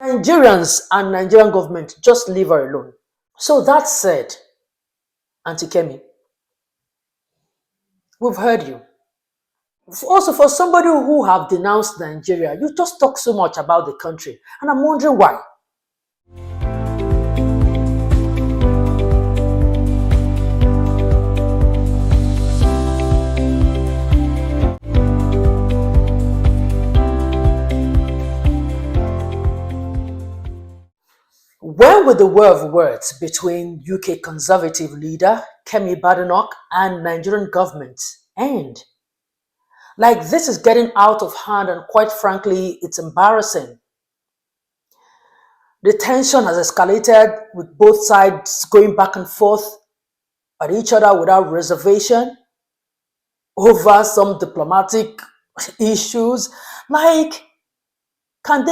Nigerians and Nigerian government, just leave her alone. So that said, Aunty Kemi, we've heard you. Also, for somebody who have denounced Nigeria, you just talk so much about the country, and I'm wondering why. When will the war of words between UK Conservative leader Kemi Badenoch and Nigerian government end? Like, this is getting out of hand, and quite frankly, it's embarrassing. The tension has escalated with both sides going back and forth at each other without reservation over some diplomatic issues. Like, can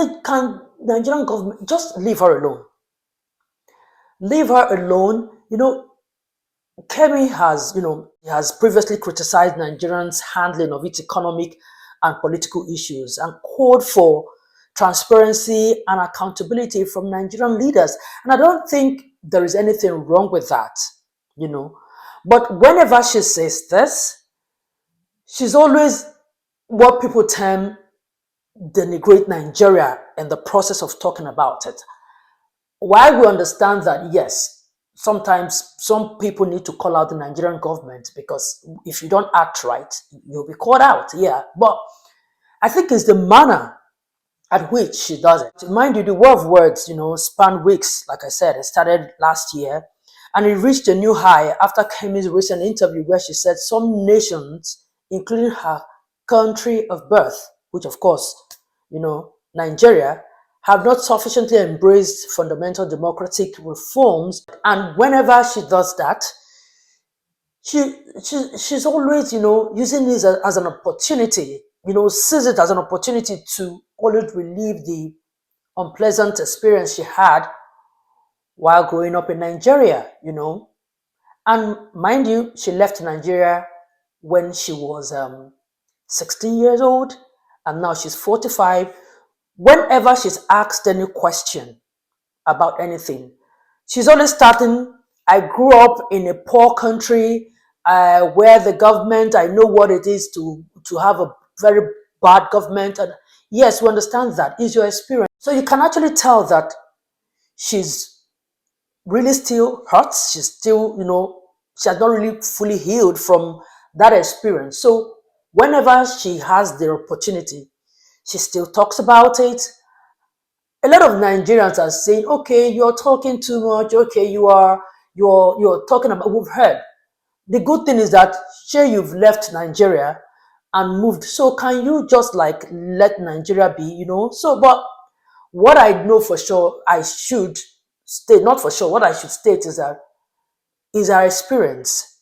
Nigerian government just leave her alone? Leave her alone. Kemi has previously criticized Nigerians' handling of its economic and political issues and called for transparency and accountability from Nigerian leaders. And I don't think there is anything wrong with that, But whenever she says this, she's always what people term denigrate Nigeria in the process of talking about it. While we understand that, yes, sometimes some people need to call out the Nigerian government because if you don't act right, you'll be called out, yeah. But I think it's the manner at which she does it. Mind you, the war of words, span weeks. Like I said, it started last year, and it reached a new high after Kemi's recent interview where she said some nations, including her country of birth, which of course, Nigeria, have not sufficiently embraced fundamental democratic reforms. And whenever she does that, she's always, using this as an opportunity, sees it as an opportunity to always relieve the unpleasant experience she had while growing up in Nigeria, And mind you, she left Nigeria when she was 16 years old, and now she's 45. Whenever she's asked any question about anything, she's always starting, I grew up in a poor country where the government, I know what it is to have a very bad government. And yes, we understand that is your experience. So you can actually tell that she's really still hurt. She's still, she has not really fully healed from that experience. So whenever she has the opportunity, she still talks about it. A lot of Nigerians are saying, okay, you're talking too much. Okay, you're talking about, we've heard. The good thing is that, sure, you've left Nigeria and moved. So can you just let Nigeria be, So, but what I know for sure, I should state, not for sure, what I should state is that is her experience.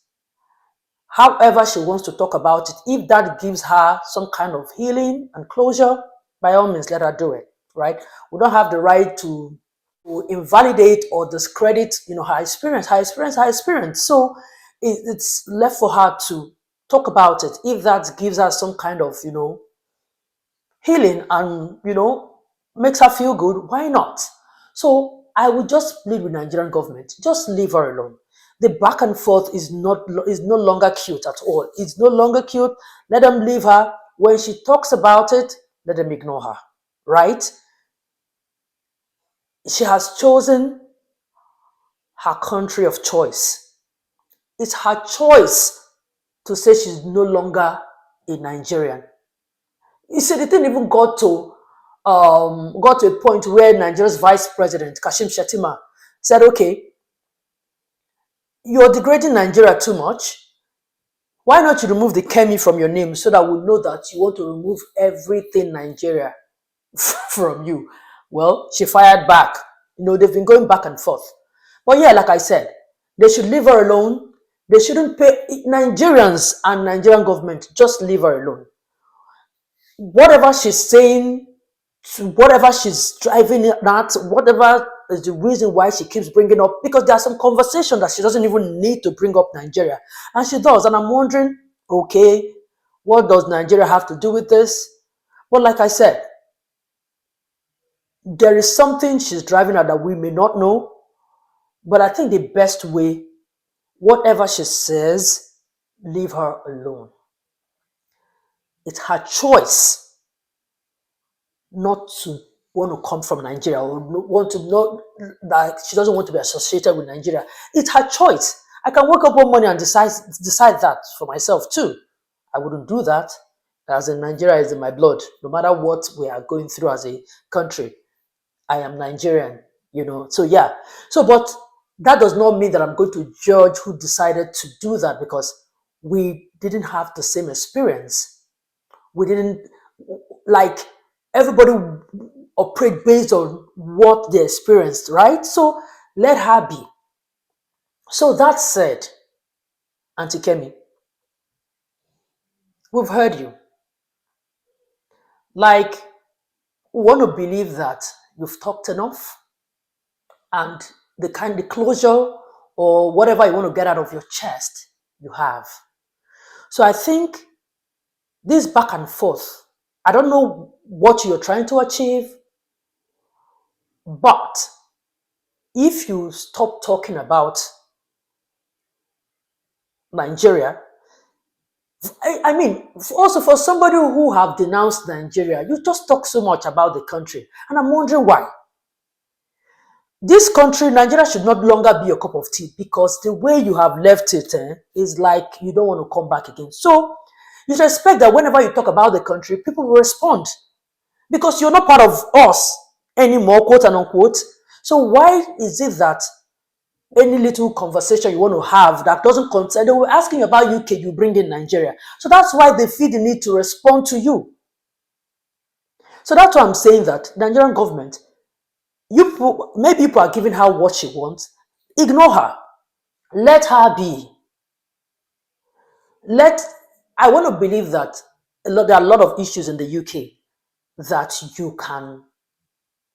However she wants to talk about it, if that gives her some kind of healing and closure, by all means, let her do it, right? We don't have the right to invalidate or discredit, her experience. So it's left for her to talk about it. If that gives her some kind of, healing and, makes her feel good, why not? So I would just plead with Nigerian government, just leave her alone. The back and forth is no longer cute at all. It's no longer cute. Let them leave her. When she talks about it, let them ignore her, right? She has chosen her country of choice. It's her choice to say she's no longer a Nigerian. You see, the thing even got to a point where Nigeria's vice president, Kashim Shettima, said, okay, you're degrading Nigeria too much. Why not you remove the Kemi from your name so that we know that you want to remove everything Nigeria from you? Well, she fired back. They've been going back and forth. But yeah, like I said, they should leave her alone. They shouldn't pay Nigerians and Nigerian government, just leave her alone. Whatever she's saying, whatever she's driving at, whatever is the reason why she keeps bringing up, because there's some conversation that she doesn't even need to bring up Nigeria. And she does. And I'm wondering, okay, what does Nigeria have to do with this? But like I said, There is something she's driving at that we may not know, but I think the best way, whatever she says, leave her alone. It's her choice not to want to come from Nigeria or want to know that she doesn't want to be associated with Nigeria. It's her choice. I can wake up one morning and decide that for myself too. I wouldn't do that. As in, Nigeria is in my blood. No matter what we are going through as a country, I am Nigerian, So yeah. So, but that does not mean that I'm going to judge who decided to do that, because we didn't have the same experience. We didn't, like, everybody operate based on what they experienced, right? So let her be. So that said, Aunty Kemi, we've heard you. Like, we want to believe that you've talked enough, and the kind of closure or whatever you want to get out of your chest, you have. So I think this back and forth, I don't know what you're trying to achieve, but if you stop talking about Nigeria, I mean, also for somebody who have denounced Nigeria, you just talk so much about the country, and I'm wondering why. This country, Nigeria, should not longer be your cup of tea, because the way you have left it is like you don't want to come back again. So you should expect that whenever you talk about the country, people will respond, because you're not part of us anymore, quote and unquote. So why is it that any little conversation you want to have that doesn't concern, they were asking about UK, you bring in Nigeria. So that's why they feel the need to respond to you. So that's why I'm saying that the Nigerian government, maybe people are giving her what she wants. Ignore her. Let her be. I want to believe that there are a lot of issues in the UK that you can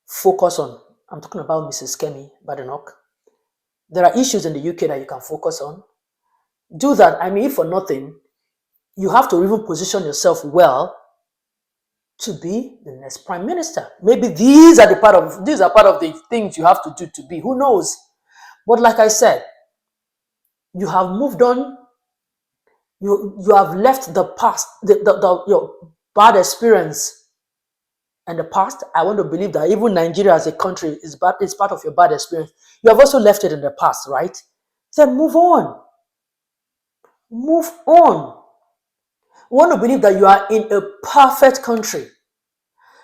focus on. I'm talking about Mrs. Kemi Badenoch. There are issues in the UK that you can focus on. Do that. I mean, if for nothing, you have to even position yourself well to be the next prime minister. Maybe these are part of the things you have to do to be. Who knows? But like I said, you have moved on. You have left the past, your bad experience in the past. I want to believe that even Nigeria as a country is part of your bad experience. You have also left it in the past, right? Then move on. Move on. We want to believe that you are in a perfect country.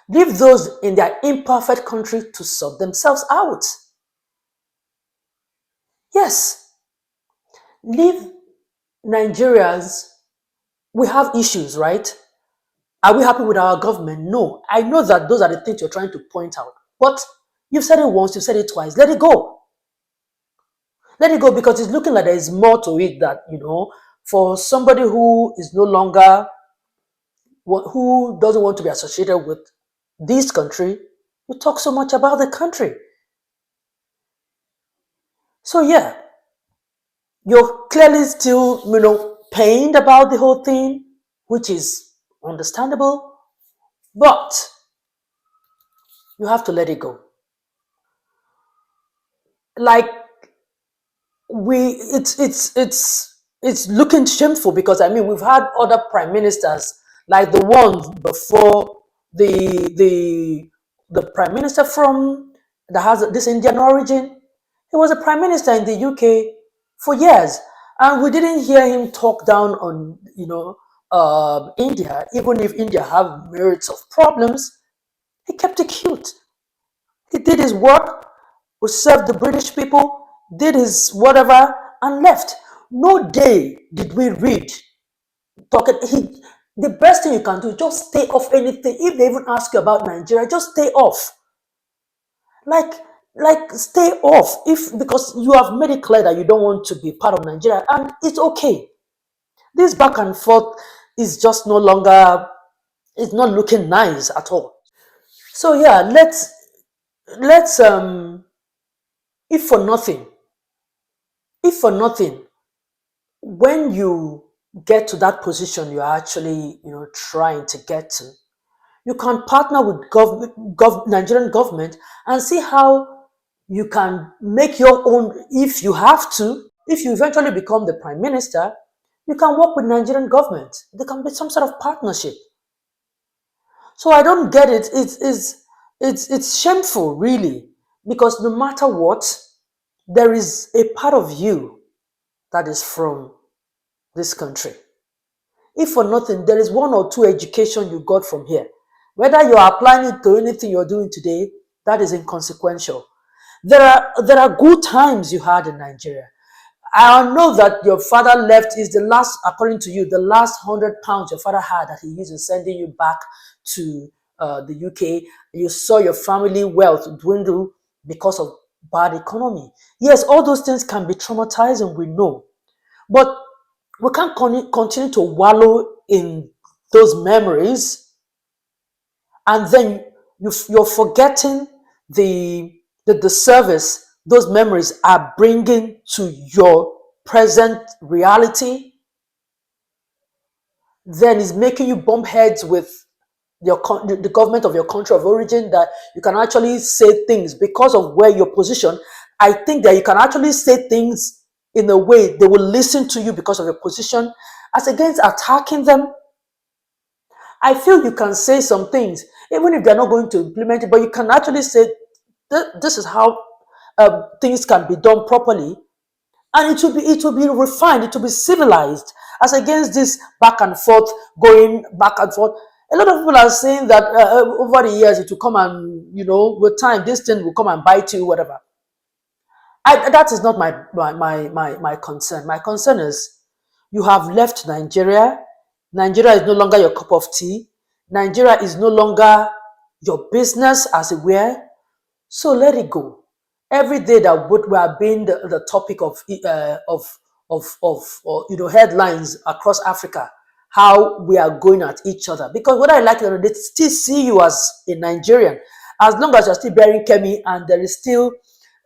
Leave those in their imperfect country to sort themselves out. Yes. Leave Nigerians. We have issues, right? Are we happy with our government? No. I know that those are the things you're trying to point out. But you've said it once, you've said it twice. Let it go. Let it go, because it's looking like there is more to it, that, for somebody who is no longer, who doesn't want to be associated with this country, you talk so much about the country. So yeah, you're clearly still, pained about the whole thing, which is understandable, but you have to let it go. Like, it's looking shameful, because I mean, we've had other prime ministers, like the one before, the prime minister from that has this Indian origin. He was a prime minister in the UK for years, and we didn't hear him talk down on India, even if India have merits of problems. He kept it cute. He did his work, served the British people, did his whatever, and left. No day did we read talking. The best thing you can do, just stay off anything. If they even ask you about Nigeria, just stay off. Like, stay off. Because you have made it clear that you don't want to be part of Nigeria, and it's okay. This back and forth is just no longer. It's not looking nice at all. So yeah, let's if for nothing, if for nothing, when you get to that position you're actually trying to get to, You can partner with Nigerian government and see how you can make your own. If you have to, if you eventually become the prime minister, you can work with Nigerian government. There can be some sort of partnership. So I don't get it. It's shameful, really, because no matter what, there is a part of you that is from this country. If for nothing, there is one or two education you got from here. Whether you are applying it to anything you're doing today, that is inconsequential. There are good times you had in Nigeria. I know that your father left is the last, according to you, the last £100 your father had that he used in sending you back to the UK. You saw your family wealth dwindle because of bad economy. Yes, all those things can be traumatizing, we know. But we can't continue to wallow in those memories, and then you're forgetting the service those memories are bringing to your present reality. Then it's making you bump heads with the government of your country of origin, that you can actually say things because of where your position. I think that you can actually say things in a way they will listen to you because of your position, as against attacking them. I feel you can say some things, even if they're not going to implement it, but you can actually say, this is how things can be done properly, and it will be refined, it will be civilized, as against this back and forth, going back and forth. A lot of people are saying that over the years it will come and, with time, this thing will come and bite you, whatever. That is not my concern. My concern is you have left Nigeria. Nigeria is no longer your cup of tea. Nigeria is no longer your business, as it were. So let it go. Every day that we are being the topic of headlines across Africa, how we are going at each other. Because what I like, they still see you as a Nigerian, as long as you're still bearing Kemi, and there is still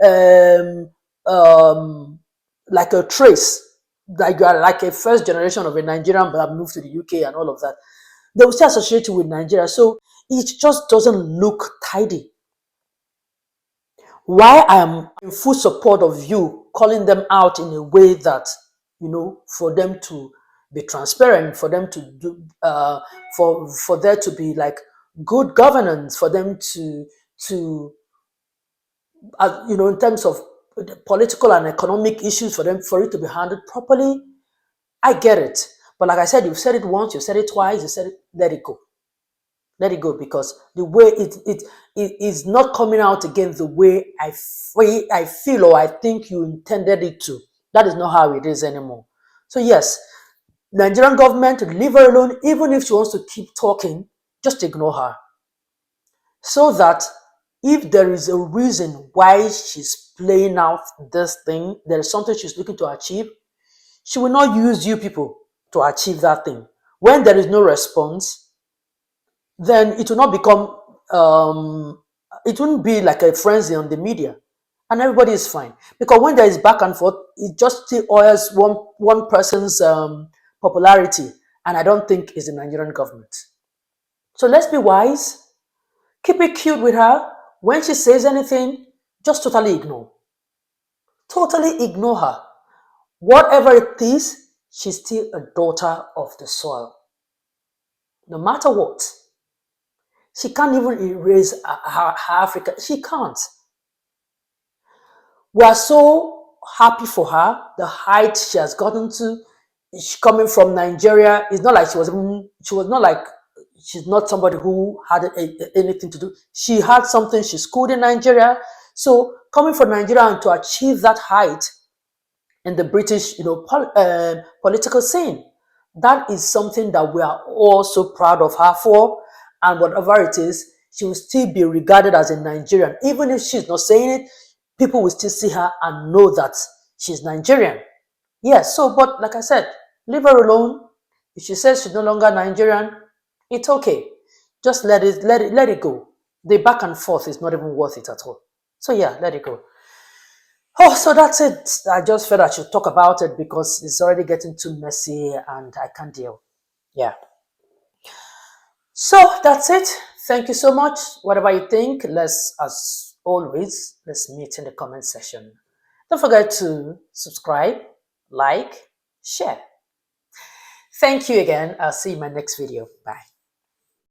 um, um, like a trace, like you are like a first generation of a Nigerian but have moved to the UK and all of that. They will still associate you with Nigeria. So it just doesn't look tidy. Why I am in full support of you calling them out in a way that, for them to be transparent, for them to do, for there to be like good governance, for them to in terms of political and economic issues, for it to be handled properly. I get it, but like I said, you've said it once, you've said it twice, you said it. Let it go. Let it go, because the way it is not coming out again the way I feel or I think you intended it to. That is not how it is anymore. So yes, Nigerian government, leave her alone. Even if she wants to keep talking, just ignore her. So that if there is a reason why she's playing out this thing, there is something she's looking to achieve, she will not use you people to achieve that thing. When there is no response, then it will not become, it wouldn't be like a frenzy on the media, and everybody is fine. Because when there is back and forth, it just still oils one person's popularity, and I don't think it's the Nigerian government. So let's be wise, keep it cute with her. When she says anything, just totally ignore. Totally ignore her. Whatever it is, she's still a daughter of the soil. No matter what. She can't even erase her Africa. She can't. We are so happy for her, the height she has gotten to. She coming from Nigeria. It's not like she was not like, she's not somebody who had anything to do. She had something. She schooled in Nigeria. So coming from Nigeria and to achieve that height in the British, political scene, that is something that we are all so proud of her for. And whatever it is, she will still be regarded as a Nigerian. Even if she's not saying it, people will still see her and know that she's Nigerian. Yes, so, but like I said, leave her alone. If she says she's no longer Nigerian, it's okay. Just let it go. The back and forth is not even worth it at all. So yeah, let it go. Oh, so that's it. I just felt I should talk about it because it's already getting too messy and I can't deal. Yeah. So that's it. Thank you so much. Whatever you think, as always, let's meet in the comment section. Don't forget to subscribe, like, share. Thank you again. I'll see you in my next video. Bye.